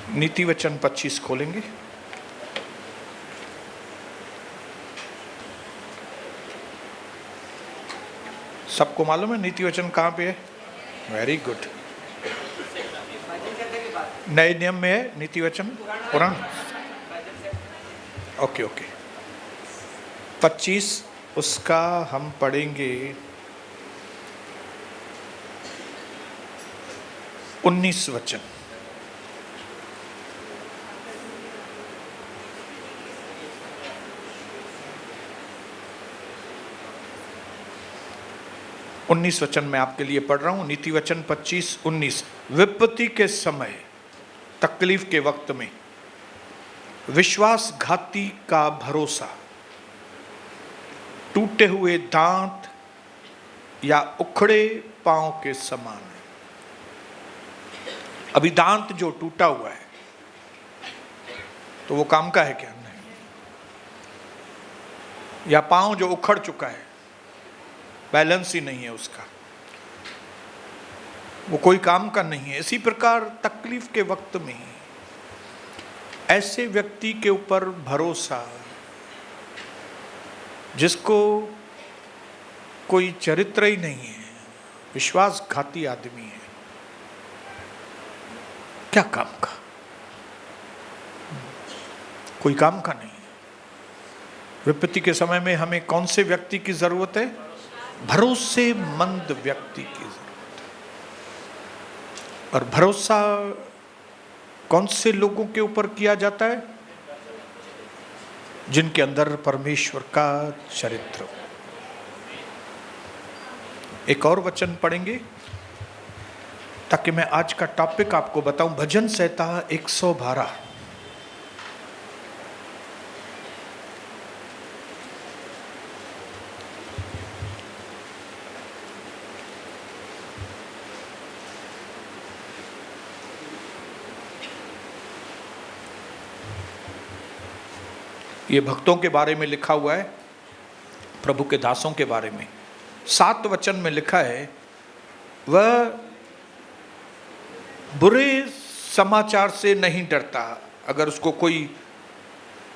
नीति वचन 25 खोलेंगे। सबको मालूम है नीति वचन कहाँ पे है? Very good. नए नियम में है नीति वचन, पुराण। Okay okay. 25 उसका हम पढ़ेंगे 19 वचन। उन्नीस वचन मैं आपके लिए पढ़ रहा हूं। नीति वचन 25-19। विपत्ति के समय, तकलीफ के वक्त में विश्वासघाती का भरोसा टूटे हुए दांत या उखड़े पांव के समान है। अभी दांत जो टूटा हुआ है तो वो काम का है क्या? नहीं। या पांव जो उखड़ चुका है, बैलेंस ही नहीं है उसका, वो कोई काम का नहीं है। इसी प्रकार तकलीफ के वक्त में ऐसे व्यक्ति के ऊपर भरोसा जिसको कोई चरित्र ही नहीं है, विश्वासघाती आदमी है, क्या काम का? कोई काम का नहीं। विपत्ति के समय में हमें कौन से व्यक्ति की जरूरत है? भरोसेमंद व्यक्ति की जरूरत है। और भरोसा कौन से लोगों के ऊपर किया जाता है? जिनके अंदर परमेश्वर का चरित्र हो। एक और वचन पढ़ेंगे ताकि मैं आज का टॉपिक आपको बताऊं। भजन संहिता 112। ये भक्तों के बारे में लिखा हुआ है, प्रभु के दासों के बारे में। 7 वचन में लिखा है, वह बुरे समाचार से नहीं डरता। अगर उसको कोई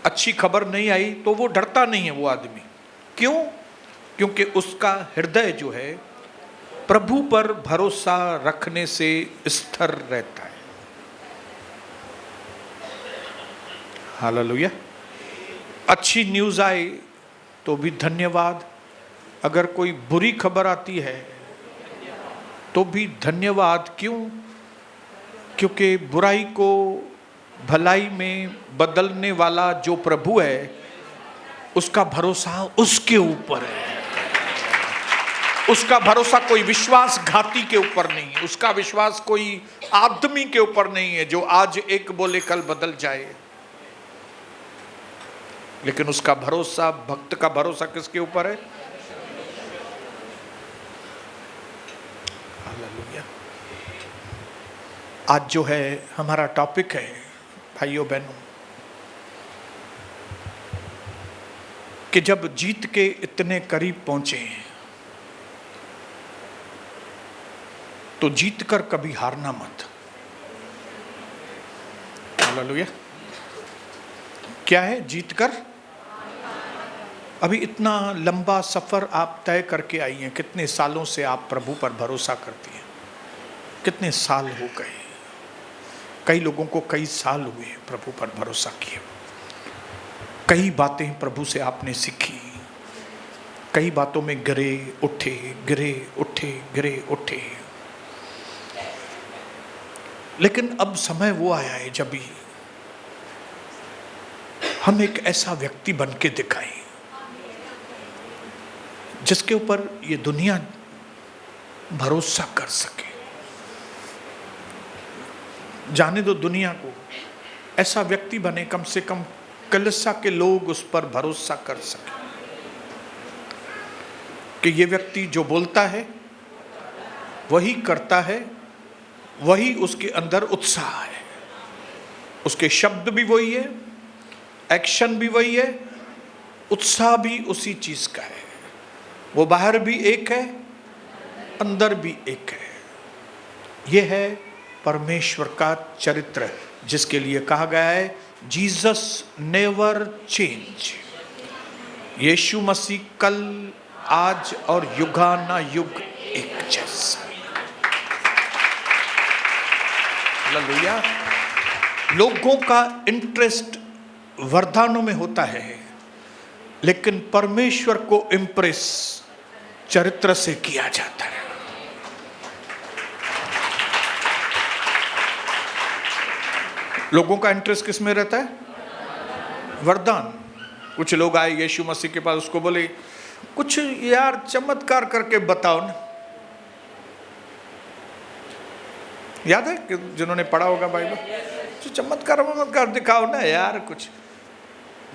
अच्छी खबर नहीं आई तो वो डरता नहीं है वो आदमी। क्यों? क्योंकि उसका हृदय जो है प्रभु पर भरोसा रखने से स्थिर रहता है। हालेलुया। अच्छी न्यूज़ आए तो भी धन्यवाद, अगर कोई बुरी खबर आती है तो भी धन्यवाद। क्यों? क्योंकि बुराई को भलाई में बदलने वाला जो प्रभु है, उसका भरोसा उसके ऊपर है। उसका भरोसा कोई विश्वासघाती के ऊपर नहीं है। उसका विश्वास कोई आदमी के ऊपर नहीं है जो आज एक बोले कल बदल जाए। लेकिन उसका भरोसा, भक्त का भरोसा किसके ऊपर है? हालेलुया। आज जो है हमारा टॉपिक है भाइयों बहनों, कि जब जीत के इतने करीब पहुंचे तो जीत कर कभी हारना मत। हालेलुया। क्या है? जीत कर। अभी इतना लंबा सफर आप तय करके आई हैं। कितने सालों से आप प्रभु पर भरोसा करती हैं? कितने साल हो गए? कई लोगों को कई साल हुए प्रभु पर भरोसा किए। कई बातें प्रभु से आपने सीखी, कई बातों में गिरे उठे, गिरे उठे, गिरे उठे। लेकिन अब समय वो आया है जब भी हम एक ऐसा व्यक्ति बन के दिखाएं जिसके ऊपर ये दुनिया भरोसा कर सके। जाने दो दुनिया को, ऐसा व्यक्ति बने कम से कम कलीसिया के लोग उस पर भरोसा कर सके कि ये व्यक्ति जो बोलता है वही करता है, वही उसके अंदर उत्साह है। उसके शब्द भी वही है, एक्शन भी वही है, उत्साह भी उसी चीज का है। वो बाहर भी एक है, अंदर भी एक है। ये है परमेश्वर का चरित्र, जिसके लिए कहा गया है जीसस नेवर चेंज। यीशु मसीह कल, आज और युगाना युग एक जैसा। हालेलुया। लोगों का इंटरेस्ट वरदानों में होता है, लेकिन परमेश्वर को इंप्रेस चरित्र से किया जाता है। लोगों का इंटरेस्ट किस में रहता है? वरदान। कुछ लोग आए यीशु मसीह के पास, उसको बोले कुछ यार चमत्कार करके बताओ ना। याद है कि जिन्होंने पढ़ा होगा बाइबल, जो चमत्कार दिखाओ ना यार कुछ।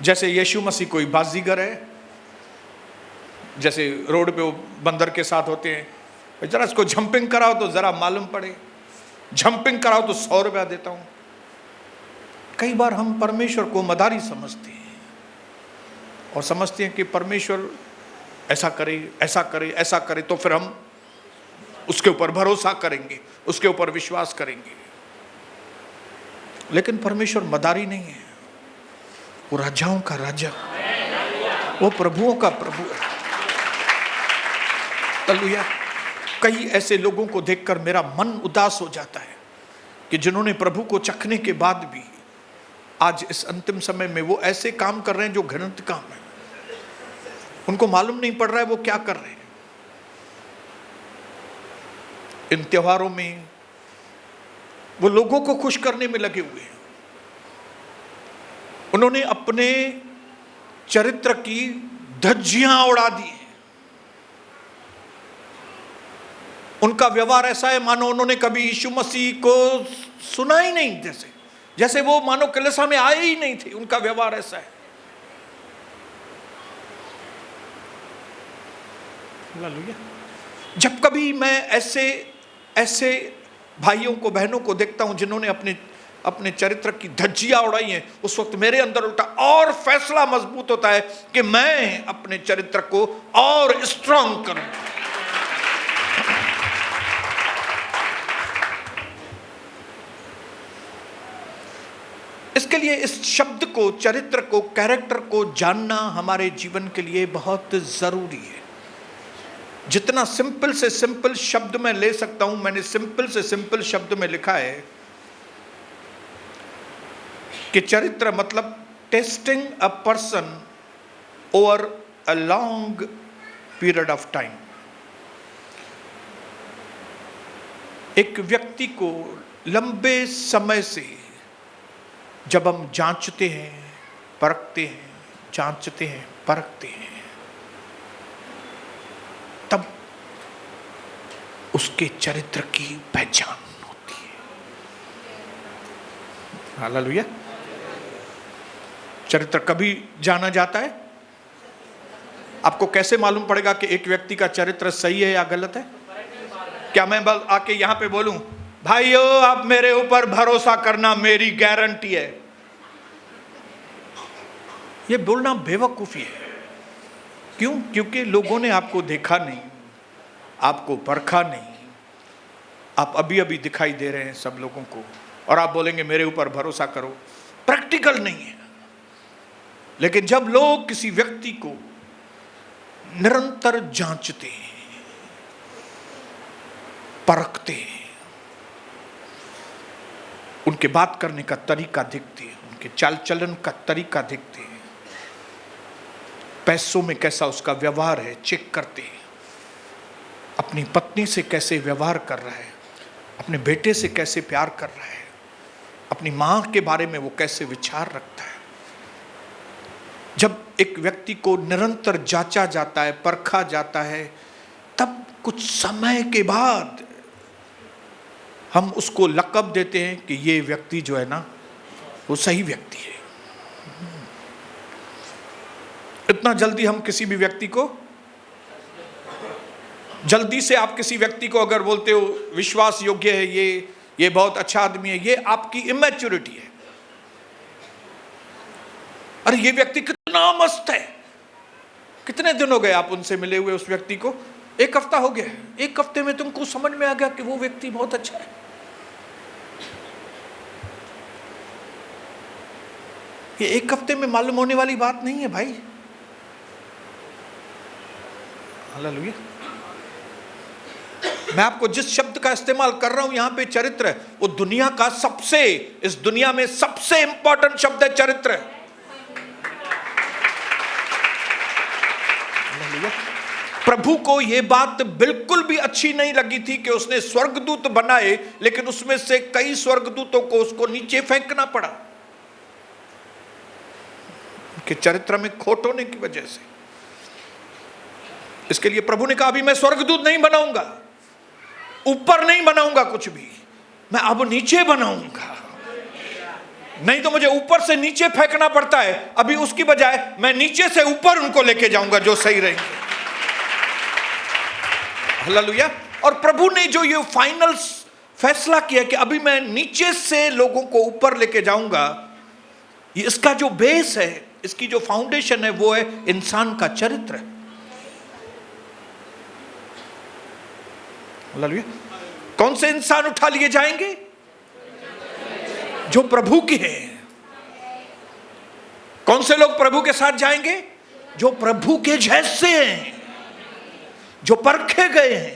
जैसे यीशु मसीह कोई बाजीगर है, जैसे रोड पे वो बंदर के साथ होते हैं, जरा इसको जंपिंग कराओ तो जरा मालूम पड़े, जंपिंग कराओ तो 100 रुपया देता हूं। कई बार हम परमेश्वर को मदारी समझते हैं और समझते हैं कि परमेश्वर ऐसा करे ऐसा करे ऐसा करे तो फिर हम उसके ऊपर भरोसा करेंगे, उसके ऊपर विश्वास करेंगे। लेकिन परमेश्वर मदारी नहीं है, वो राजाओं का राजा, वो प्रभुओं का प्रभु है। हालेलुया। कई ऐसे लोगों को देखकर मेरा मन उदास हो जाता है कि जिन्होंने प्रभु को चखने के बाद भी आज इस अंतिम समय में वो ऐसे काम कर रहे हैं जो घृणित काम है। उनको मालूम नहीं पड़ रहा है वो क्या कर रहे हैं। इन त्योहारों में वो लोगों को खुश करने में लगे हुए हैं। उन्होंने अपने चरित्र की धज्जियां उड़ा दी हैं। उनका व्यवहार ऐसा है मानो उन्होंने कभी यीशु मसीह को सुना ही नहीं, जैसे वो मानो कलीसिया में आए ही नहीं थे। उनका व्यवहार ऐसा है। हालेलुया। जब कभी मैं ऐसे भाइयों को बहनों को देखता हूं जिन्होंने अपने चरित्र की धज्जियां उड़ाई हैं, उस वक्त मेरे अंदर उल्टा और फैसला मजबूत होता है कि मैं अपने चरित्र को और स्ट्रांग करूं। इसके लिए इस शब्द को, चरित्र को, कैरेक्टर को जानना हमारे जीवन के लिए बहुत जरूरी है। जितना सिंपल से सिंपल शब्द मैं ले सकता हूं, मैंने सिंपल से सिंपल शब्द में लिखा है कि चरित्र मतलब testing a person over a long period of time. एक व्यक्ति को लंबे समय से जब हम जांचते हैं, परखते हैं, जांचते हैं, परखते हैं, तब उसके चरित्र की पहचान होती है। हालेलुया। चरित्र कभी जाना जाता है। आपको कैसे मालूम पड़ेगा कि एक व्यक्ति का चरित्र सही है या गलत है? क्या मैं बल आके यहां पे बोलूं भाइयों आप मेरे ऊपर भरोसा करना, मेरी गारंटी है? ये बोलना बेवकूफी है। क्यों? क्योंकि लोगों ने आपको देखा नहीं, आपको परखा नहीं। आप अभी अभी दिखाई दे रहे हैं सब लोगों को और आप बोलेंगे मेरे ऊपर भरोसा करो। प्रैक्टिकल नहीं है। लेकिन जब लोग किसी व्यक्ति को निरंतर जांचते हैं, परखते हैं, उनके बात करने का तरीका देखते हैं, उनके चाल चलन का तरीका देखते हैं, पैसों में कैसा उसका व्यवहार है चेक करते हैं, अपनी पत्नी से कैसे व्यवहार कर रहा है, अपने बेटे से कैसे प्यार कर रहा है, अपनी मां के बारे में वो कैसे विचार रखता है। जब एक व्यक्ति को निरंतर जांचा जाता है, परखा जाता है, तब कुछ समय के बाद हम उसको लक़ब देते हैं कि ये व्यक्ति जो है ना वो सही व्यक्ति है। इतना जल्दी हम किसी भी व्यक्ति को, जल्दी से आप किसी व्यक्ति को अगर बोलते हो विश्वास योग्य है, ये बहुत अच्छा आदमी है, ये आपकी इमैच्योरिटी है। अरे ये व्यक्ति कितना मस्त है, कितने दिन हो गए आप उनसे मिले हुए उस व्यक्ति को? 1 हफ्ता हो गया। 1 हफ्ते में तुमको समझ में आ गया कि वो व्यक्ति बहुत अच्छा है। ये एक हफ्ते में मालूम होने वाली बात नहीं है भाई। हालेलुया। मैं आपको जिस शब्द का इस्तेमाल कर रहा हूं यहां पे चरित्र, वो दुनिया का सबसे, इस दुनिया में सबसे इंपॉर्टेंट शब्द है चरित्र। प्रभु को यह बात बिल्कुल भी अच्छी नहीं लगी थी कि उसने स्वर्गदूत बनाए, लेकिन उसमें से कई स्वर्गदूतों को उसको नीचे फेंकना पड़ा कि चरित्र में खोट होने की वजह से। इसके लिए प्रभु ने कहा अभी मैं स्वर्गदूत नहीं बनाऊंगा, ऊपर नहीं बनाऊंगा कुछ भी, मैं अब नीचे बनाऊंगा। नहीं तो मुझे ऊपर से नीचे फेंकना पड़ता है, अभी उसकी बजाय मैं नीचे से ऊपर उनको लेके जाऊंगा जो सही रहेंगे। हालेलुया। और प्रभु ने जो ये फाइनल फैसला किया कि अभी मैं नीचे से लोगों को ऊपर लेके जाऊंगा, ये इसका जो बेस है, इसकी जो फाउंडेशन है, वो है इंसान का चरित्र। हालेलुया। कौन से इंसान उठा लिए जाएंगे? जो प्रभु के हैं। कौन से लोग प्रभु के साथ जाएंगे? जो प्रभु के जैसे हैं, जो परखे गए हैं,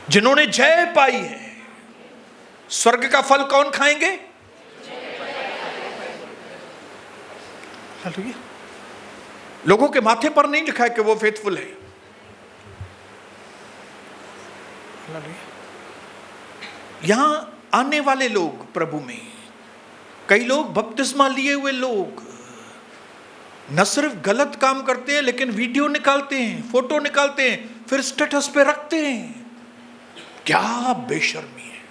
जिन्होंने जय पाई है। स्वर्ग का फल कौन खाएंगे? हालेलुया। लोगों के माथे पर नहीं लिखा है कि वो फेथफुल है। हालेलुया। यहां आने वाले लोग प्रभु में, कई लोग बपतिस्मा लिए हुए लोग न सिर्फ गलत काम करते हैं, लेकिन वीडियो निकालते हैं, फोटो निकालते हैं, फिर स्टेटस पे रखते हैं। क्या बेशर्मी है।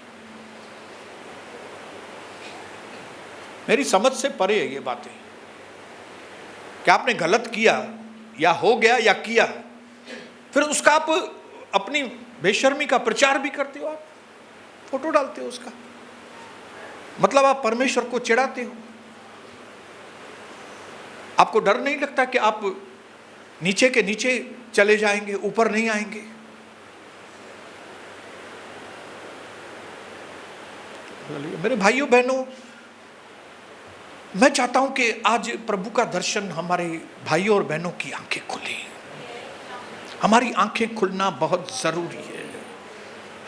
मेरी समझ से परे है ये बातें। क्या आपने गलत किया या हो गया या किया, फिर उसका आप अपनी बेशर्मी का प्रचार भी करते हो, आप फोटो डालते हो उसका, मतलब आप परमेश्वर को चिढ़ाते हो। आपको डर नहीं लगता कि आप नीचे के नीचे चले जाएंगे, ऊपर नहीं आएंगे? मेरे भाइयों बहनों, मैं चाहता हूं कि आज प्रभु का दर्शन हमारे भाइयों और बहनों की आंखें खुले। हमारी आंखें खुलना बहुत जरूरी है।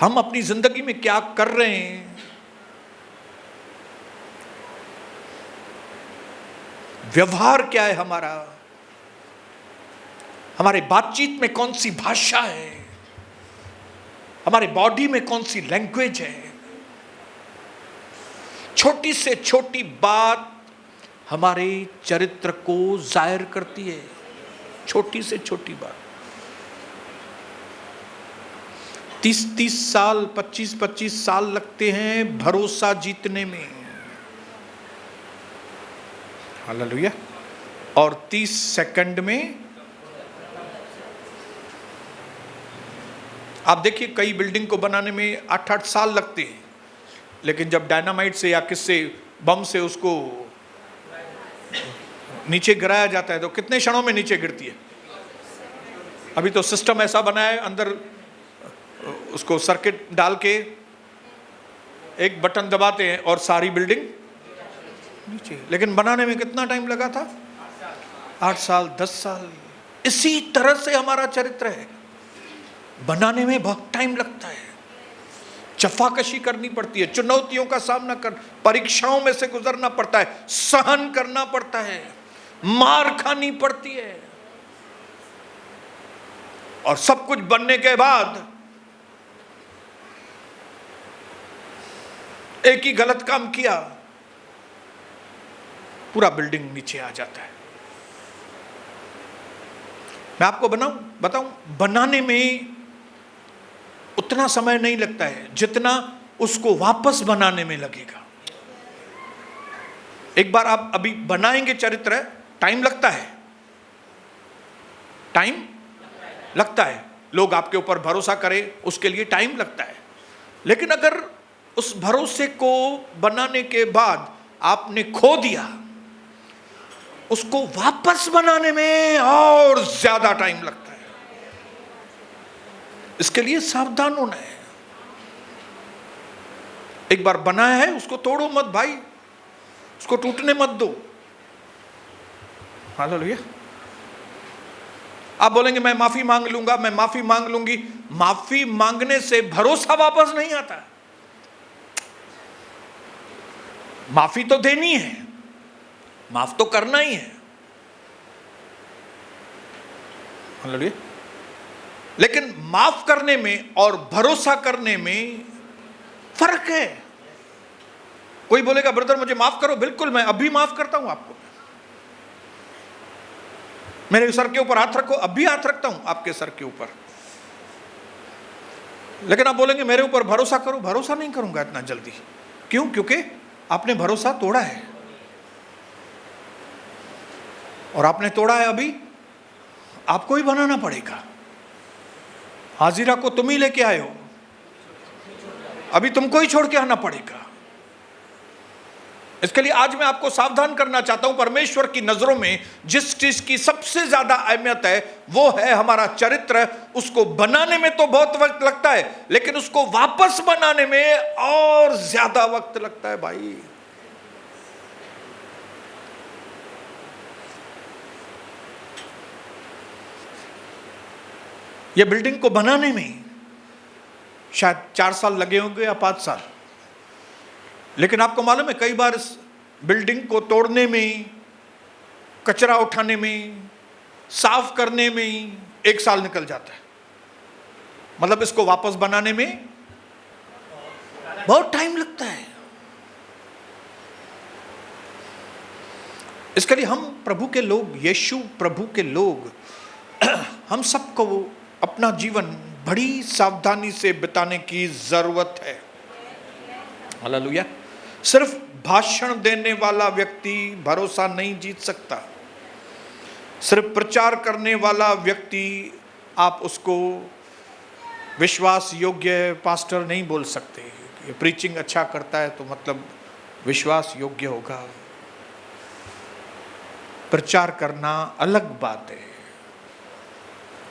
हम अपनी जिंदगी में क्या कर रहे हैं, व्यवहार क्या है हमारा, हमारे बातचीत में कौन सी भाषा है, हमारे बॉडी में कौन सी लैंग्वेज है। छोटी से छोटी बात हमारे चरित्र को जाहिर करती है। छोटी से छोटी बात। 30-30 साल, 25-25 साल लगते हैं भरोसा जीतने में। हालेलुया। और 30 सेकंड में आप देखिए, कई बिल्डिंग को बनाने में 8-8 साल लगते हैं, लेकिन जब डायनामाइट से या किससे बम से उसको नीचे गिराया जाता है तो कितने क्षणों में नीचे गिरती है। अभी तो सिस्टम ऐसा बना है, अंदर उसको सर्किट डाल के एक बटन दबाते हैं और सारी बिल्डिंग नीचे। लेकिन बनाने में कितना टाइम लगा था? 8 साल, 10 साल। इसी तरह से हमारा चरित्र है। बनाने में बहुत टाइम लगता है, चफाकशी करनी पड़ती है, चुनौतियों का सामना कर, परीक्षाओं में से गुजरना पड़ता है, सहन करना पड़ता है, मार खानी पड़ती है। और सब कुछ बनने के बाद एक ही गलत काम किया, पूरा बिल्डिंग नीचे आ जाता है। मैं आपको बताऊं, बनाने में उतना समय नहीं लगता है जितना उसको वापस बनाने में लगेगा। एक बार आप अभी बनाएंगे चरित्र, टाइम लगता है, टाइम लगता है। लोग आपके ऊपर भरोसा करें, उसके लिए टाइम लगता है। लेकिन अगर उस भरोसे को बनाने के बाद आपने खो दिया, उसको वापस बनाने में और ज्यादा टाइम लगता है। इसके लिए सावधान होना है। एक बार बनाया है उसको तोड़ो मत भाई, उसको टूटने मत दो। हालेलुया। आप बोलेंगे मैं माफी मांग लूंगा, मैं माफी मांग लूंगी। माफी मांगने से भरोसा वापस नहीं आता। माफी तो देनी है, माफ तो करना ही है। हालेलुया। लेकिन माफ करने में और भरोसा करने में फर्क है। कोई बोलेगा ब्रदर मुझे माफ करो, बिल्कुल मैं अभी माफ करता हूं आपको, मेरे सर के ऊपर हाथ रखो, अभी हाथ रखता हूं आपके सर के ऊपर। लेकिन आप बोलेंगे मेरे ऊपर भरोसा करो, भरोसा नहीं करूंगा इतना जल्दी। क्यों? क्योंकि आपने भरोसा तोड़ा है, और आपने तोड़ा है, अभी आपको ही बनाना पड़ेगा। हाजिरा को तुम ही लेके आए हो, अभी तुमको ही छोड़ के आना पड़ेगा। इसके लिए आज मैं आपको सावधान करना चाहता हूं। परमेश्वर की नजरों में जिस चीज की सबसे ज्यादा अहमियत है वो है हमारा चरित्र। उसको बनाने में तो बहुत वक्त लगता है, लेकिन उसको वापस बनाने में और ज्यादा वक्त लगता है भाई। ये बिल्डिंग को बनाने में शायद 4 साल लगे होंगे या 5 साल, लेकिन आपको मालूम है कई बार इस बिल्डिंग को तोड़ने में, कचरा उठाने में, साफ करने में 1 साल निकल जाता है। मतलब इसको वापस बनाने में बहुत टाइम लगता है। इसके लिए हम प्रभु के लोग, यीशु प्रभु के लोग, हम सबको अपना जीवन बड़ी सावधानी से बिताने की जरूरत है। हालेलुया। सिर्फ भाषण देने वाला व्यक्ति भरोसा नहीं जीत सकता। सिर्फ प्रचार करने वाला व्यक्ति आप उसको विश्वास योग्य पास्टर नहीं बोल सकते। ये प्रीचिंग अच्छा करता है तो मतलब विश्वास योग्य होगा। प्रचार करना अलग बात है,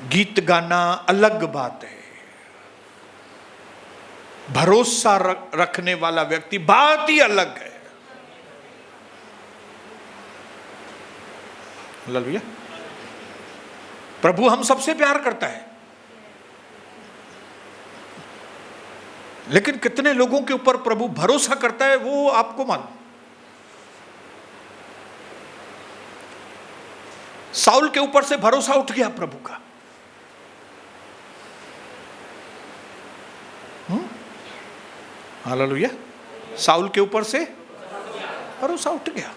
गीत गाना अलग बात है, भरोसा रखने वाला व्यक्ति बात ही अलग है। हालेलुया। प्रभु हम सबसे प्यार करता है, लेकिन कितने लोगों के ऊपर प्रभु भरोसा करता है वो आपको मालूम। साउल के ऊपर से भरोसा उठ गया प्रभु का। हालेलुया। साउल के ऊपर से भरोसा उठ गया,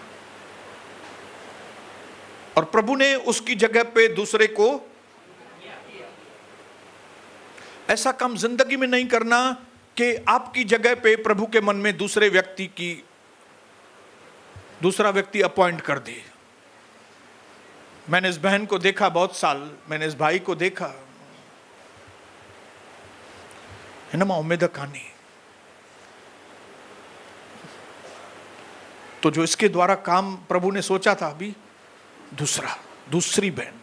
और प्रभु ने उसकी जगह पे दूसरे को। ऐसा काम जिंदगी में नहीं करना कि आपकी जगह पे प्रभु के मन में दूसरा व्यक्ति अपॉइंट कर दे। मैंने इस बहन को देखा बहुत साल, मैंने इस भाई को देखा है ना, उम्मीद कहानी। तो जो इसके द्वारा काम प्रभु ने सोचा था, अभी दूसरी बहन,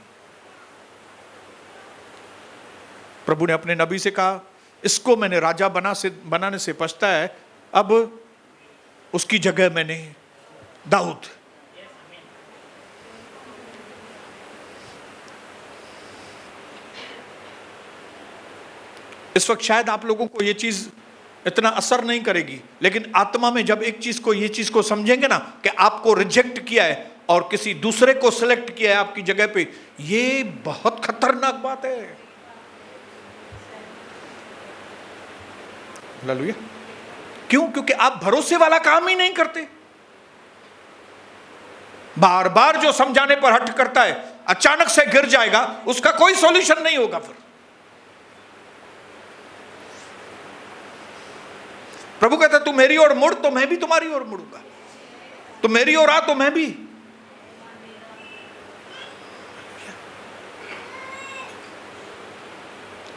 प्रभु ने अपने नबी से कहा इसको मैंने राजा बनाने से पछता है, अब उसकी जगह मैंने दाऊद। इस वक्त शायद आप लोगों को ये चीज इतना असर नहीं करेगी, लेकिन आत्मा में जब ये चीज को समझेंगे ना कि आपको रिजेक्ट किया है और किसी दूसरे को सिलेक्ट किया है आपकी जगह पे, ये बहुत खतरनाक बात है। हालेलुया। क्यों? क्योंकि आप भरोसे वाला काम ही नहीं करते। बार बार जो समझाने पर हट करता है, अचानक से गिर जाएगा, उसका कोई सॉल्यूशन नहीं होगा। फिर प्रभु कहता है तू मेरी ओर मुड़ तो मैं भी तुम्हारी ओर मुड़ूंगा, तुम मेरी ओर आ तो मैं भी।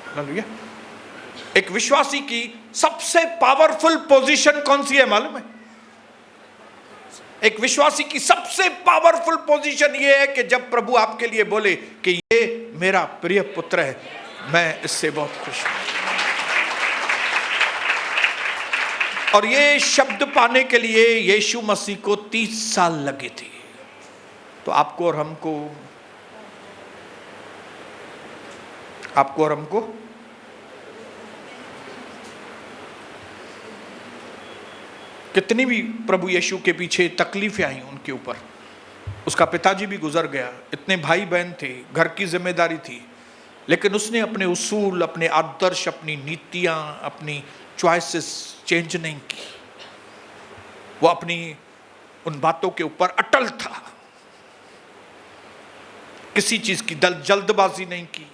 हालेलुया। एक विश्वासी की सबसे पावरफुल पोजीशन कौन सी है मालूम है? एक विश्वासी की सबसे पावरफुल पोजीशन यह है कि जब प्रभु आपके लिए बोले कि ये मेरा प्रिय पुत्र है, मैं इससे बहुत खुश हूं। और ये शब्द पाने के लिए यीशु मसीह को 30 साल लगे थे। तो आपको और हमको कितनी भी प्रभु यीशु के पीछे तकलीफें आई उनके ऊपर। उसका पिताजी भी गुजर गया, इतने भाई बहन थे, घर की जिम्मेदारी थी, लेकिन उसने अपने उसूल, अपने आदर्श, अपनी नीतियां, अपनी चॉइसेस चेंज नहीं की। वो अपनी उन बातों के ऊपर अटल था, किसी चीज की जल्दबाजी नहीं की।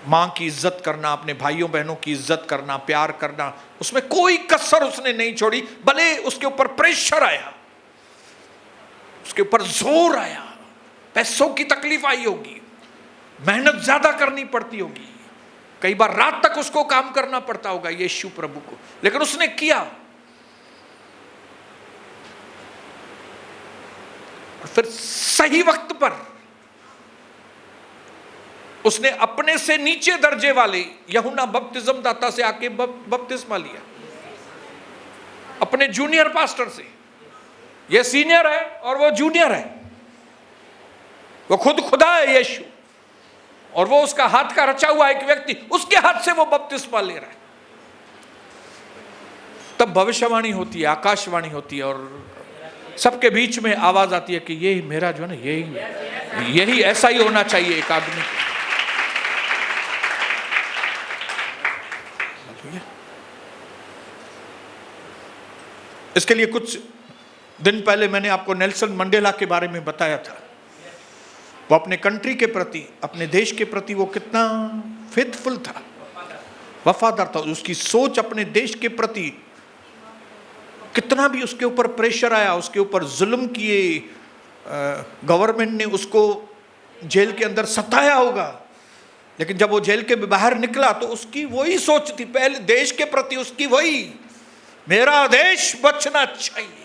मां की इज्जत करना, अपने भाइयों बहनों की इज्जत करना, प्यार करना, उसमें कोई कसर उसने नहीं छोड़ी। भले उसके ऊपर प्रेशर आया, उसके ऊपर जोर आया, पैसों की तकलीफ आई होगी, मेहनत ज्यादा करनी पड़ती होगी, कई बार रात तक उसको काम करना पड़ता होगा यीशु प्रभु को, लेकिन उसने किया। और फिर सही वक्त पर उसने अपने से नीचे दर्जे वाले यूहन्ना बपतिस्मा दाता से आके बपतिस्मा लिया, अपने जूनियर पास्टर से। ये सीनियर है और वो जूनियर है, वो खुद खुदा है यीशु, और वो उसका हाथ का रचा हुआ एक व्यक्ति, उसके हाथ से वो बपतिस्मा ले रहा है। तब भविष्यवाणी होती है, आकाशवाणी होती है, और सबके बीच में आवाज आती है कि ये मेरा जो है ना, यही ऐसा ही होना चाहिए एक आदमी को। इसके लिए कुछ दिन पहले मैंने आपको नेल्सन मंडेला के बारे में बताया था। वो अपने कंट्री के प्रति, अपने देश के प्रति वो कितना फेथफुल था, वफादार था। उसकी सोच अपने देश के प्रति, कितना भी उसके ऊपर प्रेशर आया, उसके ऊपर जुल्म किए, गवर्नमेंट ने उसको जेल के अंदर सताया होगा, लेकिन जब वो जेल के बाहर निकला तो उसकी वही सोच थी, पहले देश के प्रति उसकी वही, मेरा देश बचना चाहिए।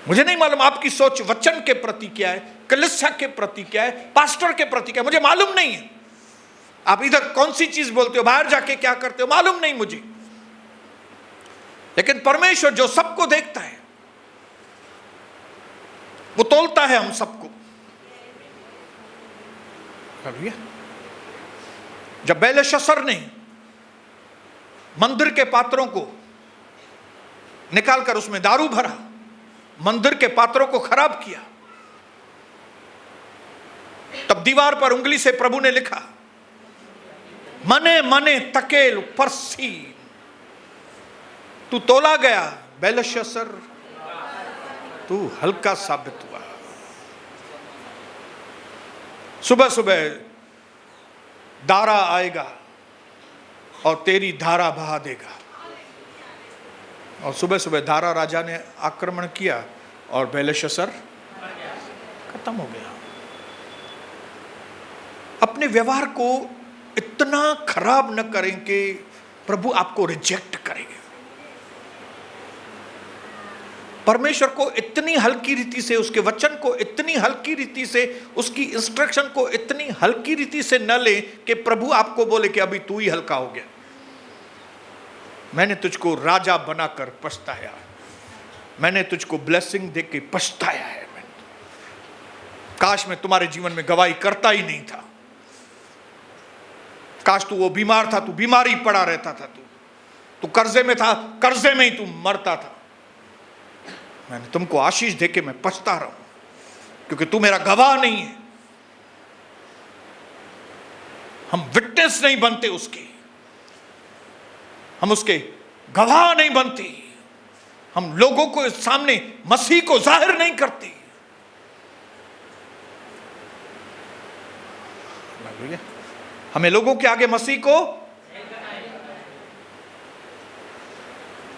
मुझे नहीं मालूम आपकी सोच वचन के प्रति क्या है, कलीसिया के प्रति क्या है, पास्टर के प्रति क्या है, मुझे मालूम नहीं है। आप इधर कौन सी चीज बोलते हो, बाहर जाके क्या करते हो, मालूम नहीं मुझे। लेकिन परमेश्वर जो सबको देखता है, वो तोलता है हम सबको। जब बेलशस्सर ने मंदिर के पात्रों को निकालकर उसमें दारू भरा, मंदिर के पात्रों को खराब किया, तब दीवार पर उंगली से प्रभु ने लिखा, मने मने तकेल परसी, तू तोला गया बेलशस्सर, तू हल्का साबित हुआ। सुबह सुबह दारा आएगा और तेरी धारा बहा देगा। और सुबह सुबह दारा राजा ने आक्रमण किया और बेलशस्सर खत्म हो गया। अपने व्यवहार को इतना खराब न करें कि प्रभु आपको रिजेक्ट करेंगे। परमेश्वर को इतनी हल्की रीति से, उसके वचन को इतनी हल्की रीति से, उसकी इंस्ट्रक्शन को इतनी हल्की रीति से न ले कि प्रभु आपको बोले कि अभी तू ही हल्का हो गया, मैंने तुझको राजा बनाकर पछताया, मैंने तुझको ब्लेसिंग दे के पछताया है। काश मैं तुम्हारे जीवन में गवाही करता ही नहीं था, काश तू वो बीमार था, तू बीमारी पड़ा रहता था, तू कर्जे में था, कर्जे में ही तू मरता था। मैंने तुमको आशीष देके मैं पछता रहा हूं क्योंकि तू मेरा गवाह नहीं है। हम विटनेस नहीं बनते उसके, हम उसके गवाह नहीं बनते, हम लोगों को सामने मसीह को जाहिर नहीं करते। हमें लोगों के आगे मसीह को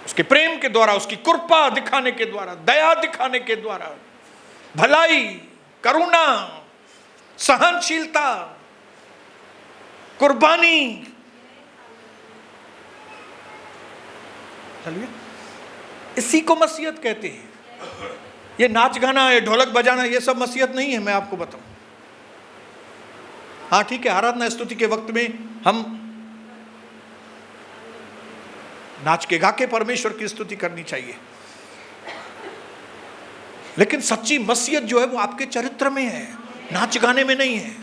उसके प्रेम के द्वारा, उसकी कृपा दिखाने के द्वारा, दया दिखाने के द्वारा, भलाई, करुणा, सहनशीलता, कुर्बानी, इसी को मसीहत कहते हैं। ये नाच गाना, ये ढोलक बजाना, ये सब मसीहत नहीं है, मैं आपको बताऊं। हाँ ठीक है, आराधना स्तुति के वक्त में हम नाच के गा के परमेश्वर की स्तुति करनी चाहिए, लेकिन सच्ची मसीहत जो है वो आपके चरित्र में है, नाच गाने में नहीं है।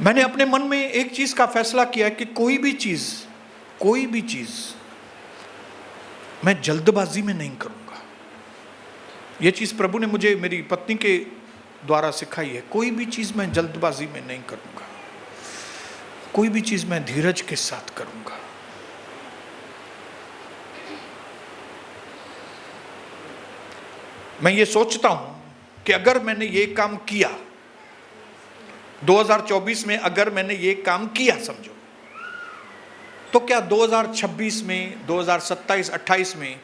मैंने अपने मन में एक चीज का फैसला किया है कि कोई भी चीज मैं जल्दबाजी में नहीं करूंगा। यह चीज प्रभु ने मुझे मेरी पत्नी के द्वारा सिखाई है। कोई भी चीज मैं जल्दबाजी में नहीं करूंगा, कोई भी चीज मैं धीरज के साथ करूंगा। मैं ये सोचता हूं कि अगर मैंने ये काम किया 2024 में, अगर मैंने ये काम किया समझो, तो क्या 2026 में, 2027, 28 में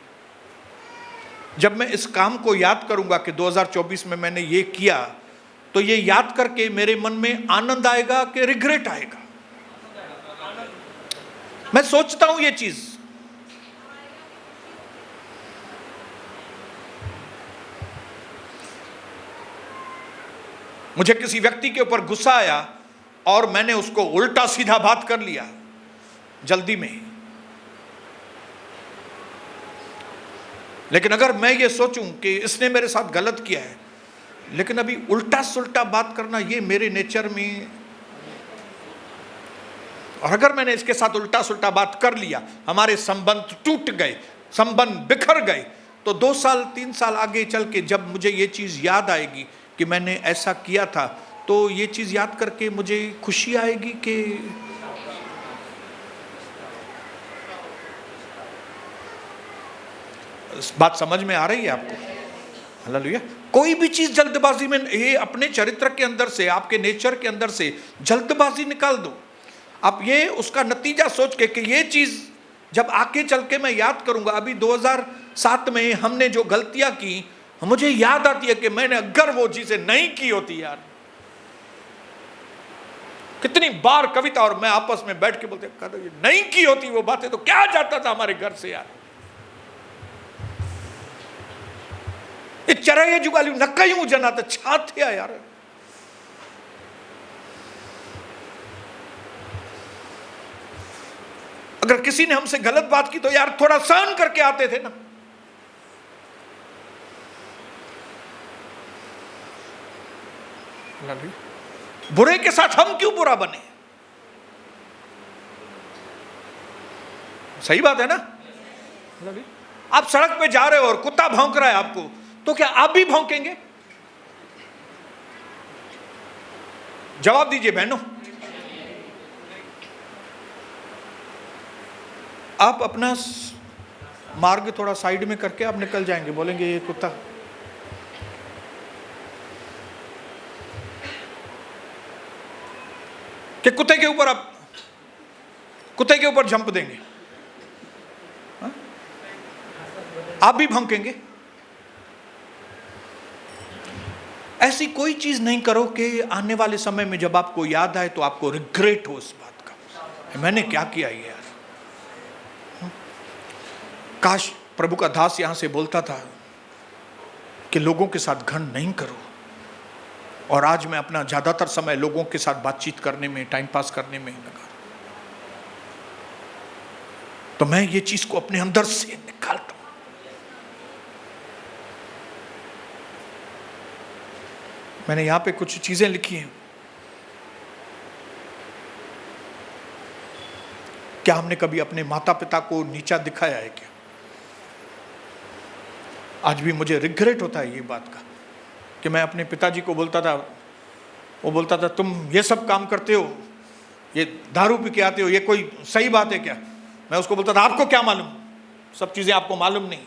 जब मैं इस काम को याद करूंगा कि 2024 में मैंने ये किया, तो ये याद करके मेरे मन में आनंद आएगा कि रिग्रेट आएगा? मैं सोचता हूं ये चीज। मुझे किसी व्यक्ति के ऊपर गुस्सा आया और मैंने उसको उल्टा सीधा बात कर लिया जल्दी में, लेकिन अगर मैं ये सोचूं कि इसने मेरे साथ गलत किया है, लेकिन अभी उल्टा सुल्टा बात करना ये मेरे नेचर में, और अगर मैंने इसके साथ उल्टा सुल्टा बात कर लिया, हमारे संबंध टूट गए, संबंध बिखर गए, तो 2 साल 3 साल आगे चल के जब मुझे ये चीज याद आएगी कि मैंने ऐसा किया था, तो ये चीज याद करके मुझे खुशी आएगी कि बात समझ में आ रही है आपको? हालेलुया। कोई भी चीज जल्दबाजी में, ये अपने चरित्र के अंदर से, आपके नेचर के अंदर से जल्दबाजी निकाल दो। आप ये उसका नतीजा सोच के कि ये चीज जब आके चल के मैं याद करूंगा, अभी 2007 में हमने जो गलतियां की, मुझे याद आती है कि मैंने अगर वो चीजें नहीं की होती यार, कितनी बार कविता और मैं आपस में बैठ के बोलते, नहीं की होती वो बातें तो क्या जाता था हमारे घर से यार। ये चराइए जुगाली नक्कायूं जना तो छाते यार। अगर किसी ने हमसे गलत बात की तो यार थोड़ा सहन करके आते थे ना। बुरे के साथ हम क्यों बुरा बने? सही बात है ना? आप सड़क पे जा रहे हो और कुत्ता भौंक रहा है आपको, तो क्या आप भी भौंकेंगे? जवाब दीजिए बहनों। आप अपना मार्ग थोड़ा साइड में करके आप निकल जाएंगे, बोलेंगे ये कुत्ता। कि कुत्ते के ऊपर जंप देंगे, हा? आप भी भौंकेंगे। ऐसी कोई चीज नहीं करो कि आने वाले समय में जब आपको याद आए तो आपको रिग्रेट हो इस बात का, मैंने क्या किया ये यार। काश प्रभु का दास यहां से बोलता था कि लोगों के साथ घमंड नहीं करो, और आज मैं अपना ज्यादातर समय लोगों के साथ बातचीत करने में, टाइम पास करने में लगा। तो मैं ये चीज को अपने अंदर से निकालता हूं। मैंने यहां पे कुछ चीजें लिखी हैं। क्या हमने कभी अपने माता पिता को नीचा दिखाया है क्या? आज भी मुझे रिग्रेट होता है ये बात का कि मैं अपने पिताजी को बोलता था, वो बोलता था तुम ये सब काम करते हो, ये दारू पी के आते हो, ये कोई सही बात है क्या? मैं उसको बोलता था आपको क्या मालूम, सब चीजें आपको मालूम नहीं।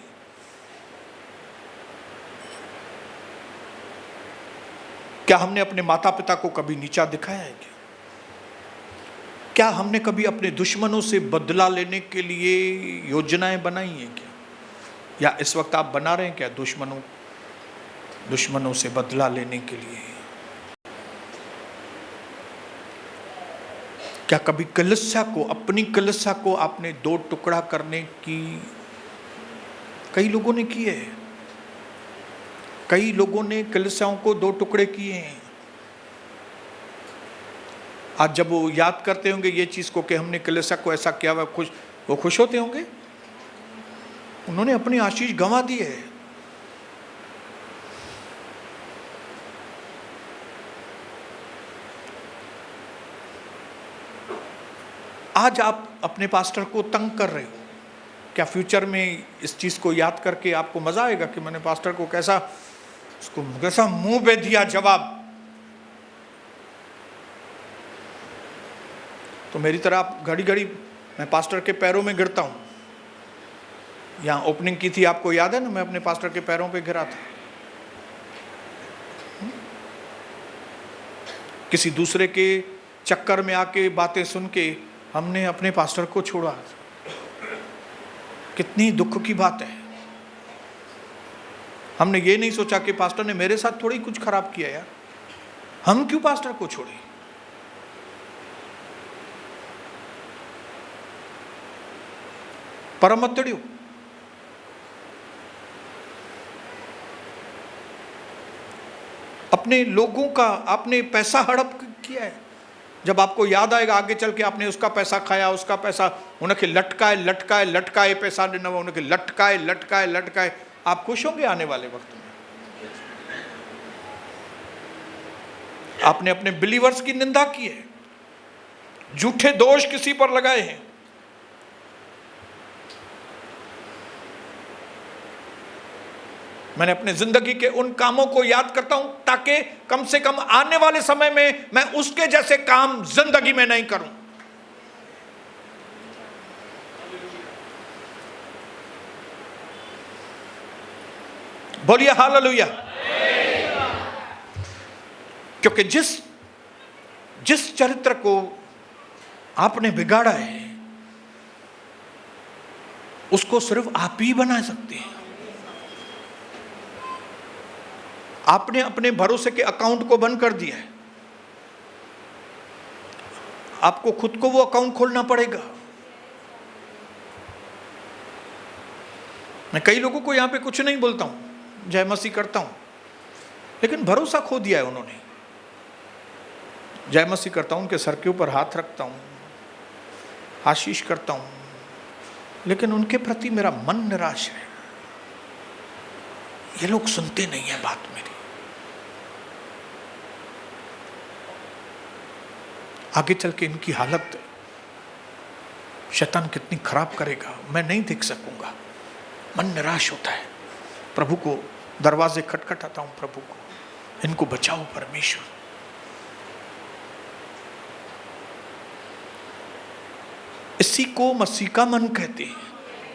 क्या हमने अपने माता पिता को कभी नीचा दिखाया है क्या? क्या हमने कभी अपने दुश्मनों से बदला लेने के लिए योजनाएं बनाई हैं क्या? या इस वक्त आप बना रहे हैं क्या दुश्मनों से बदला लेने के लिए? क्या कभी कलीसिया को, अपनी कलीसिया को आपने दो टुकड़ा करने की, कई लोगों ने किए, कई लोगों ने कलीसियाओं को दो टुकड़े किए हैं। आज जब वो याद करते होंगे ये चीज को कि हमने कलीसिया को ऐसा किया, वो खुश होते होंगे। उन्होंने अपनी आशीष गंवा दी है। आज आप अपने पास्टर को तंग कर रहे हो, क्या फ्यूचर में इस चीज को याद करके आपको मजा आएगा कि मैंने पास्टर को कैसा मुंह पे दिया जवाब? तो मेरी तरह आप घड़ी घड़ी, मैं पास्टर के पैरों में गिरता हूं। यहां ओपनिंग की थी, आपको याद है ना, मैं अपने पास्टर के पैरों पे गिरा था। किसी दूसरे के चक्कर में आके बातें सुन के हमने अपने पास्टर को छोड़ा। कितनी दुख की बात है। हमने ये नहीं सोचा कि पास्टर ने मेरे साथ थोड़ी कुछ खराब किया यार, हम क्यों पास्टर को छोड़े? परमतड़ियों, अपने लोगों का आपने पैसा हड़प किया है। जब आपको याद आएगा आगे चल के आपने उसका पैसा खाया, उसका पैसा उनके लटकाए पैसा देना, उनके लटकाए, आप खुश होंगे आने वाले वक्त में? आपने अपने बिलीवर्स की निंदा की है, झूठे दोष किसी पर लगाए हैं। मैंने अपने जिंदगी के उन कामों को याद करता हूं ताकि कम से कम आने वाले समय में मैं उसके जैसे काम जिंदगी में नहीं करूं। बोलिए हालेलुया। क्योंकि जिस चरित्र को आपने बिगाड़ा है उसको सिर्फ आप ही बना सकते हैं। आपने अपने भरोसे के अकाउंट को बंद कर दिया है, आपको खुद को वो अकाउंट खोलना पड़ेगा। मैं कई लोगों को यहां पे कुछ नहीं बोलता हूं, जय मसीह करता हूं, लेकिन भरोसा खो दिया है उन्होंने। जय मसीह करता हूं, उनके सर के ऊपर हाथ रखता हूं, आशीष करता हूं, लेकिन उनके प्रति मेरा मन निराश है। ये लोग सुनते नहीं है बात मेरी। आगे चल के इनकी हालत शैतान कितनी खराब करेगा मैं नहीं देख सकूंगा। मन निराश होता है। प्रभु को दरवाजे खटखटाता हूं, प्रभु को इनको बचाओ परमेश्वर। इसी को मसीह का मन कहते हैं,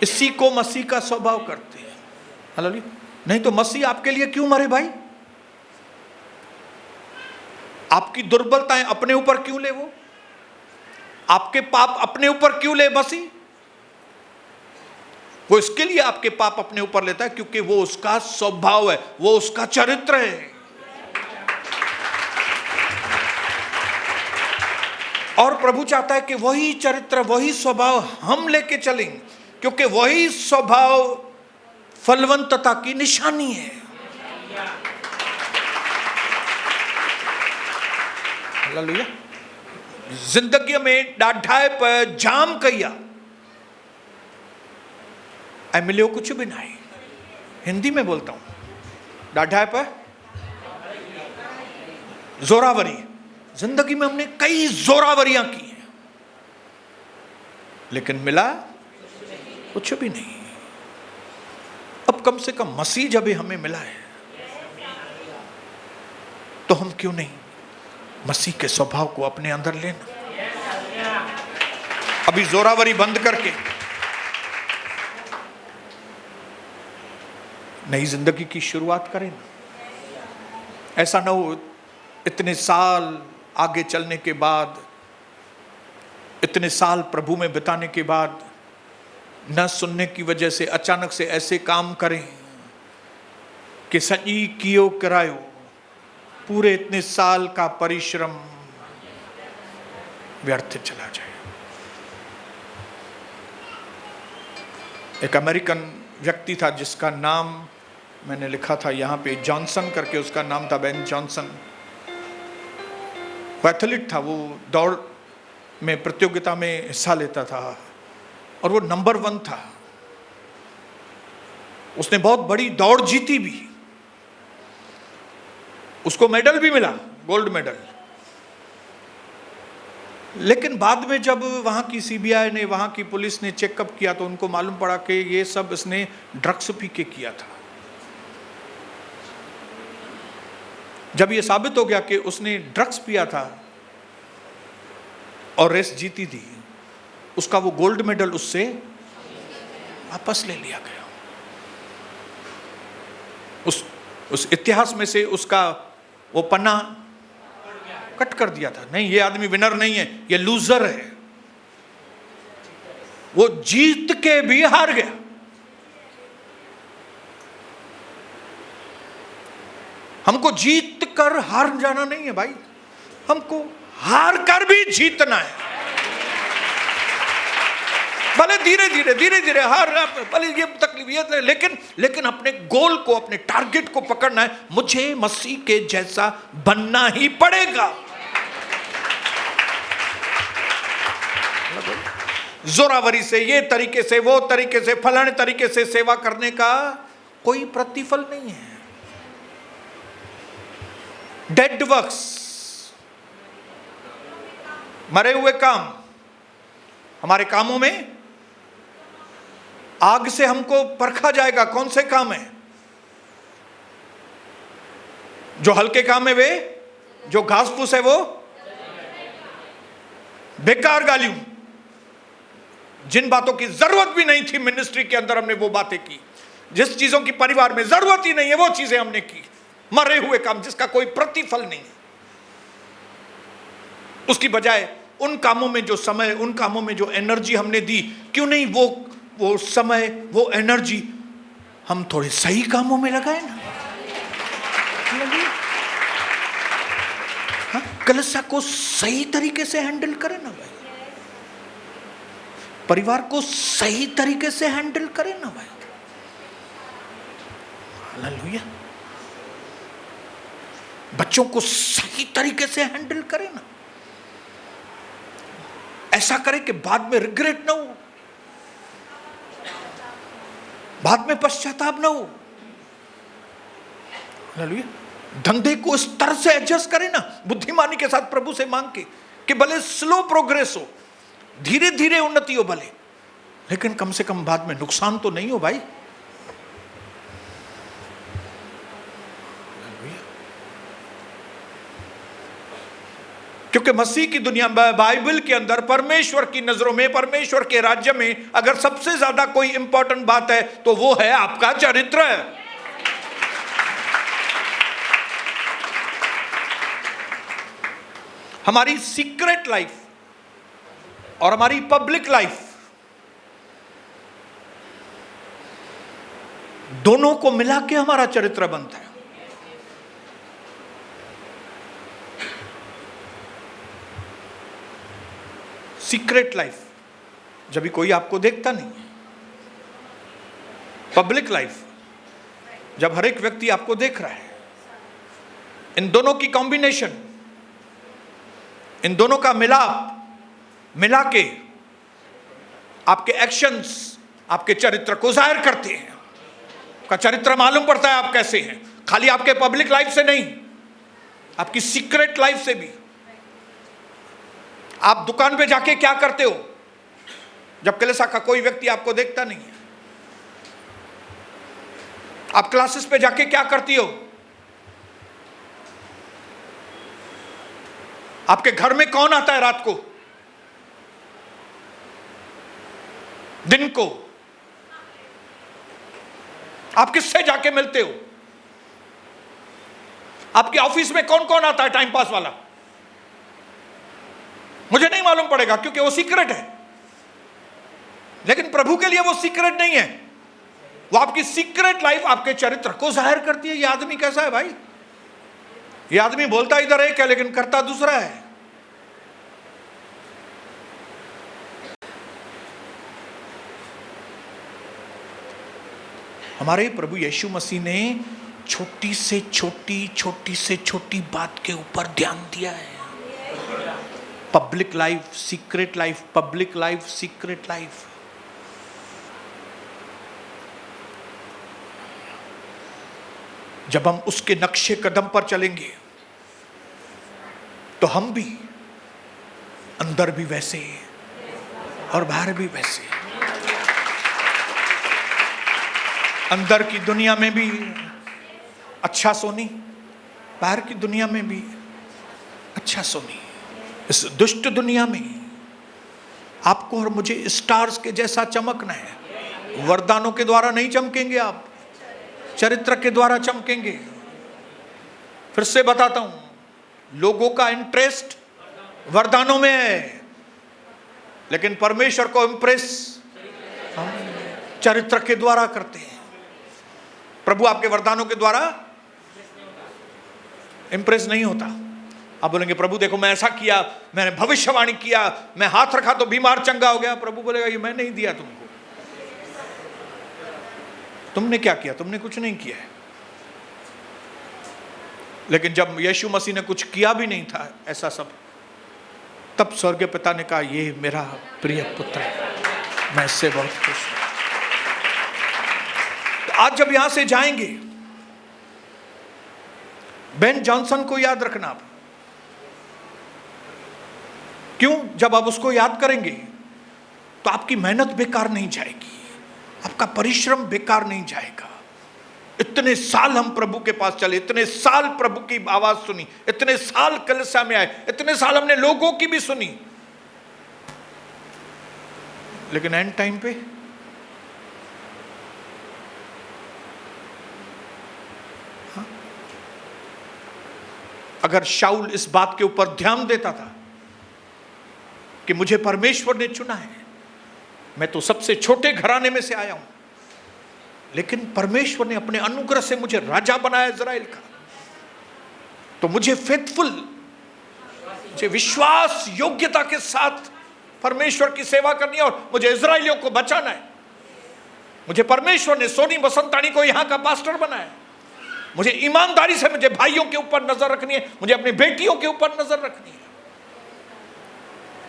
इसी को मसीह का स्वभाव करते हैं। हालेलुया। नहीं तो मसीह आपके लिए क्यों मरे भाई? आपकी दुर्बलताएं अपने ऊपर क्यों ले? वो आपके पाप अपने ऊपर क्यों ले मसीह? वो इसके लिए आपके पाप अपने ऊपर लेता है क्योंकि वो उसका स्वभाव है, वो उसका चरित्र है। और प्रभु चाहता है कि वही चरित्र, वही स्वभाव हम लेके चलेंगे, क्योंकि वही स्वभाव फलवंतता की निशानी है। हालेलुया। जिंदगी में डाढ़ाए पर जाम कया ऐ मिले कुछ भी नहीं। हिंदी में बोलता हूं, डाढ़ाए पर जोरावरी। जिंदगी में हमने कई जोरावरियां की हैं, लेकिन मिला कुछ भी नहीं। अब कम से कम मसीह जब हमें मिला है तो हम क्यों नहीं मसीह के स्वभाव को अपने अंदर लेना। अभी जोरावरी बंद करके नई जिंदगी की शुरुआत करें ना। ऐसा ना हो इतने साल आगे चलने के बाद, इतने साल प्रभु में बिताने के बाद न सुनने की वजह से अचानक से ऐसे काम करें कि सजी कियो करायो, पूरे इतने साल का परिश्रम व्यर्थ चला जाए। एक अमेरिकन व्यक्ति था जिसका नाम मैंने लिखा था यहाँ पे, जॉनसन करके उसका नाम था, बेन जॉनसन। वो एथलीट था, वो दौड़ में प्रतियोगिता में हिस्सा लेता था और वो नंबर 1 था। उसने बहुत बड़ी दौड़ जीती भी, उसको मेडल भी मिला, गोल्ड मेडल। लेकिन बाद में जब वहां की सीबीआई ने, वहां की पुलिस ने चेकअप किया तो उनको मालूम पड़ा कि ये सब इसने ड्रग्स पी के किया था। जब ये साबित हो गया कि उसने ड्रग्स पिया था और रेस जीती थी, उसका वो गोल्ड मेडल उससे वापस ले लिया गया। उस इतिहास में से उसका वो पन्ना कट कर दिया था। नहीं, ये आदमी विनर नहीं है, ये लूजर है। वो जीत के भी हार गया। हमको जीत कर हार जाना नहीं है भाई, हमको हार कर भी जीतना है। भले धीरे धीरे हार, भले ये तकलीफ ये, लेकिन अपने गोल को, अपने टारगेट को पकड़ना है। मुझे मसीह के जैसा बनना ही पड़ेगा। जोरावरी से, ये तरीके से, वो तरीके से, फलाने तरीके से सेवा करने का कोई प्रतिफल नहीं है। डेड वर्क्स, मरे हुए काम। हमारे कामों में आग से हमको परखा जाएगा कौन से काम है। जो हल्के काम है वे, जो घास फूस है वो बेकार गालियों, जिन बातों की जरूरत भी नहीं थी मिनिस्ट्री के अंदर हमने वो बातें की, जिस चीजों की परिवार में जरूरत ही नहीं है वो चीजें हमने की। मरे हुए काम जिसका कोई प्रतिफल नहीं है, उसकी बजाय उन कामों में जो समय, उन कामों में जो एनर्जी हमने दी, क्यों नहीं वो समय, वो एनर्जी हम थोड़े सही कामों में लगाए ना। हाँ, कलीसिया को सही तरीके से हैंडल करें ना भाई, परिवार को सही तरीके से हैंडल करें ना भाई। हालेलुया। बच्चों को सही तरीके से हैंडल करें ना, ऐसा करें कि बाद में रिग्रेट ना हो, बाद में पश्चाताप ना हो। हालेलुया। धंधे को इस तरह से एडजस्ट करें ना, बुद्धिमानी के साथ प्रभु से मांग के, कि भले स्लो प्रोग्रेस हो, धीरे धीरे उन्नति हो भले, लेकिन कम से कम बाद में नुकसान तो नहीं हो भाई। क्योंकि मसीह की दुनिया में, बाइबल के अंदर, परमेश्वर की नजरों में, परमेश्वर के राज्य में अगर सबसे ज्यादा कोई इंपॉर्टेंट बात है तो वो है आपका चरित्र। हमारी सीक्रेट लाइफ और हमारी पब्लिक लाइफ, दोनों को मिला के हमारा चरित्र बनता है। सीक्रेट लाइफ, जब भी कोई आपको देखता नहीं। पब्लिक लाइफ, जब हर एक व्यक्ति आपको देख रहा है। इन दोनों की कॉम्बिनेशन, इन दोनों का मिलाप, मिला के आपके एक्शंस आपके चरित्र को जाहिर करते हैं। आपका चरित्र मालूम पड़ता है आप कैसे हैं, खाली आपके पब्लिक लाइफ से नहीं, आपकी सीक्रेट लाइफ से भी। आप दुकान पे जाके क्या करते हो जब कलीसिया का कोई व्यक्ति आपको देखता नहीं है? आप क्लासेस पे जाके क्या करती हो? आपके घर में कौन आता है रात को, दिन को? आप किससे जाके मिलते हो? आपके ऑफिस में कौन कौन आता है टाइम पास वाला? मुझे नहीं मालूम पड़ेगा क्योंकि वो सीक्रेट है। लेकिन प्रभु के लिए वो सीक्रेट नहीं है। वो आपकी सीक्रेट लाइफ आपके चरित्र को जाहिर करती है। ये आदमी कैसा है भाई? ये आदमी बोलता इधर एक है लेकिन करता दूसरा है। हमारे प्रभु यीशु मसीह ने छोटी से छोटी बात के ऊपर ध्यान दिया है। Public life, secret life, public life, secret life. जब हम उसके नक्शे कदम पर चलेंगे तो हम भी अंदर भी वैसे और बाहर भी वैसे, अंदर की दुनिया में भी अच्छा सोनी, बाहर की दुनिया में भी अच्छा सोनी। इस दुष्ट दुनिया में आपको और मुझे स्टार्स के जैसा चमकना है। वरदानों के द्वारा नहीं चमकेंगे आप, चरित्र के द्वारा चमकेंगे। फिर से बताता हूं, लोगों का इंटरेस्ट वरदानों में है, लेकिन परमेश्वर को इंप्रेस हम चरित्र के द्वारा करते हैं। प्रभु आपके वरदानों के द्वारा इंप्रेस नहीं होता। आप बोलेंगे प्रभु देखो मैं ऐसा किया, मैंने भविष्यवाणी किया, मैं हाथ रखा तो बीमार चंगा हो गया। प्रभु बोलेगा ये मैं नहीं दिया तुमको, तुमने क्या किया? तुमने कुछ नहीं किया है। लेकिन जब यीशु मसीह ने कुछ किया भी नहीं था ऐसा सब, तब स्वर्गीय पिता ने कहा ये मेरा प्रिय पुत्र है, मैं इससे बहुत खुश हूं। तो आज जब यहां से जाएंगे, बेन जॉनसन को याद रखना आप। क्यों? जब आप उसको याद करेंगे तो आपकी मेहनत बेकार नहीं जाएगी, आपका परिश्रम बेकार नहीं जाएगा। इतने साल हम प्रभु के पास चले, इतने साल प्रभु की आवाज सुनी, इतने साल कलीसिया में आए, इतने साल हमने लोगों की भी सुनी, लेकिन एंड टाइम पे अगर शाऊल इस बात के ऊपर ध्यान देता था कि मुझे परमेश्वर ने चुना है, मैं तो सबसे छोटे घराने में से आया हूं, लेकिन परमेश्वर ने अपने अनुग्रह से मुझे राजा बनाया इजराइल का, तो मुझे फेथफुल, मुझे विश्वास योग्यता के साथ परमेश्वर की सेवा करनी है और मुझे इजराइलियों को बचाना है। मुझे परमेश्वर ने सोनी बसंतानी को यहां का पास्टर बनाया। मुझे ईमानदारी से मुझे भाइयों के ऊपर नजर रखनी है, मुझे अपनी बेटियों के ऊपर नजर रखनी है,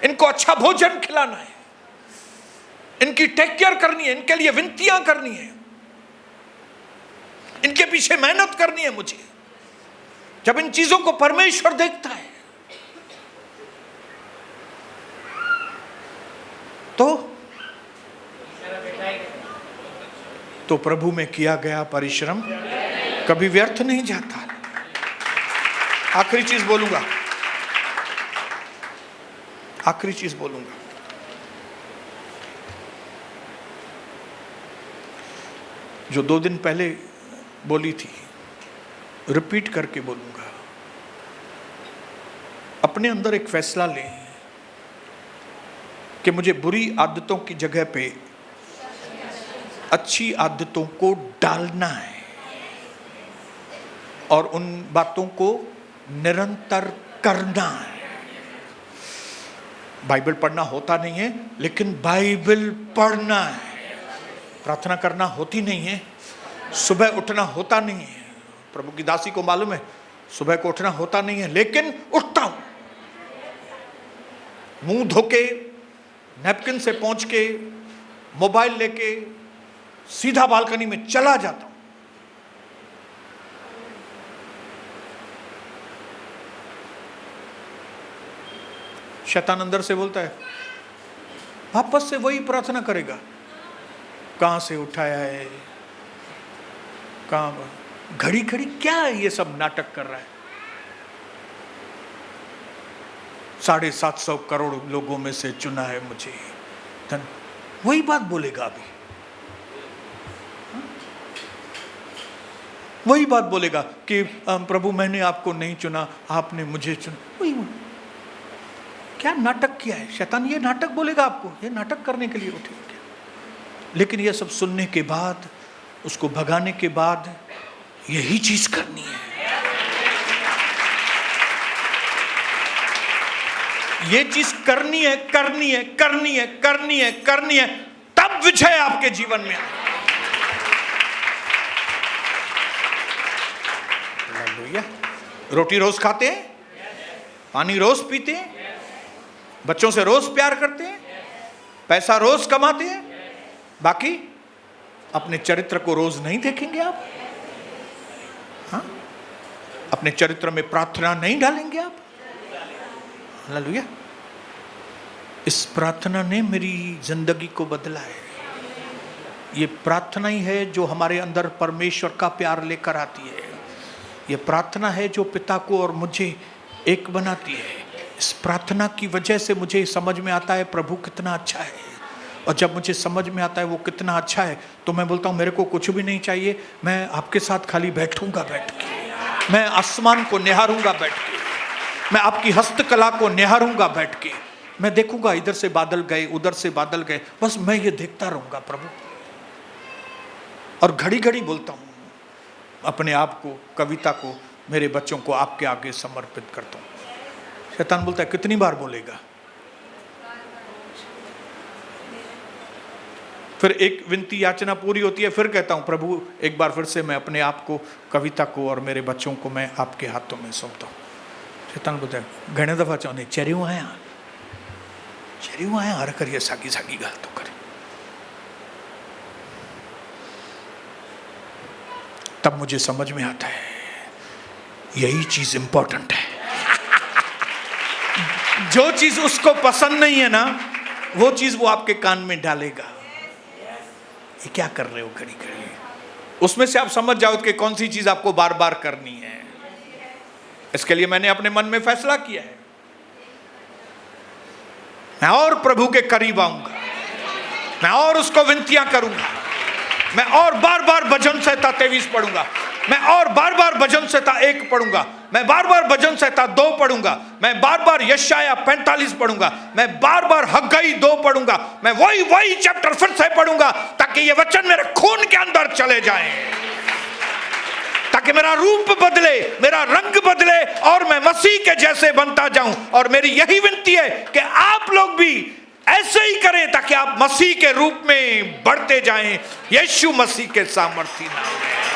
इनको अच्छा भोजन खिलाना है, इनकी टेक केयर करनी है, इनके लिए विनतियां करनी है, इनके पीछे मेहनत करनी है मुझे। जब इन चीजों को परमेश्वर देखता है तो प्रभु में किया गया परिश्रम कभी व्यर्थ नहीं जाता। आखिरी चीज बोलूंगा, आखिरी चीज बोलूंगा। जो 2 दिन पहले बोली थी, रिपीट करके बोलूंगा। अपने अंदर एक फैसला लें कि मुझे बुरी आदतों की जगह पे अच्छी आदतों को डालना है और उन बातों को निरंतर करना है। बाइबल पढ़ना होता नहीं है, लेकिन बाइबल पढ़ना है। प्रार्थना करना होती नहीं है, सुबह उठना होता नहीं है। प्रभु की दासी को मालूम है सुबह को उठना होता नहीं है, लेकिन उठता हूं। मुंह धोके, नैपकिन से पहुंच के, मोबाइल लेके सीधा बालकनी में चला जाता हूं। शैतान अंदर से बोलता है वापस से वही प्रार्थना करेगा, कहां से उठाया है, कहां, घड़ी घड़ी क्या है ये सब नाटक कर रहा है। 750 करोड़ लोगों में से चुना है मुझे, वही बात बोलेगा अभी, वही बात बोलेगा कि प्रभु मैंने आपको नहीं चुना, आपने मुझे चुना। वही क्या नाटक किया है शैतान, ये नाटक बोलेगा आपको, ये नाटक करने के लिए उठे क्या। लेकिन ये सब सुनने के बाद, उसको भगाने के बाद यही चीज करनी है। ये चीज करनी है, करनी है, करनी है, करनी है, करनी है, तब विजय आपके जीवन में। हालेलुया। रोटी रोज खाते हैं, पानी रोज पीते हैं, बच्चों से रोज प्यार करते हैं, पैसा रोज कमाते हैं, बाकी अपने चरित्र को रोज नहीं देखेंगे आप? हाँ, अपने चरित्र में प्रार्थना नहीं डालेंगे आप? हालेलुया। इस प्रार्थना ने मेरी जिंदगी को बदला है। ये प्रार्थना ही है जो हमारे अंदर परमेश्वर का प्यार लेकर आती है। ये प्रार्थना है जो पिता को और मुझे एक बनाती है। इस प्रार्थना की वजह से मुझे समझ में आता है प्रभु कितना अच्छा है, और जब मुझे समझ में आता है वो कितना अच्छा है तो मैं बोलता हूँ मेरे को कुछ भी नहीं चाहिए, मैं आपके साथ खाली बैठूंगा, बैठ के मैं आसमान को निहारूंगा, बैठ के मैं आपकी हस्तकला को निहारूंगा, बैठ के मैं देखूंगा इधर से बादल गए, उधर से बादल गए, बस मैं ये देखता रहूंगा प्रभु। और घड़ी घड़ी बोलता हूँ अपने आप को, कविता को, मेरे बच्चों को आपके आगे समर्पित करता हूँ। शैतान बोलता है कितनी बार बोलेगा? फिर एक विनती याचना पूरी होती है, फिर कहता हूँ प्रभु एक बार फिर से मैं अपने आप को, कविता को और मेरे बच्चों को मैं आपके हाथों में सौंपता हूँ। शैतान बोलता है घणे दफा चौने चरियों आया हर करिए सागी सागी गाल तो करे। तब मुझे समझ में आता है यही चीज इंपॉर्टेंट है। जो चीज उसको पसंद नहीं है ना, वो चीज वो आपके कान में डालेगा। ये क्या कर रहे हो घड़ी घड़ी, उसमें से आप समझ जाओ कि कौन सी चीज आपको बार बार करनी है। इसके लिए मैंने अपने मन में फैसला किया है, मैं और प्रभु के करीब आऊंगा, मैं और उसको विनतियां करूंगा, मैं और बार बार भजन संहिता 23 पढ़ूंगा, मैं और बार बार भजन संहिता 1 पढ़ूंगा, मैं बार बार भजन संहिता 2 पढ़ूंगा, मैं बार बार यशाया 45 पढ़ूंगा, मैं बार बार हग्गाई 2 पढ़ूंगा, मैं वही चैप्टर फिर से पढ़ूंगा ताकि ये वचन मेरे खून के अंदर चले जाएं, ताकि मेरा रूप बदले, मेरा रंग बदले और मैं मसीह के जैसे बनता जाऊं। और मेरी यही विनती है कि आप लोग भी ऐसे ही करें ताकि आप मसीह के रूप में बढ़ते जाएं, यीशु मसीह के सामर्थी नाम में।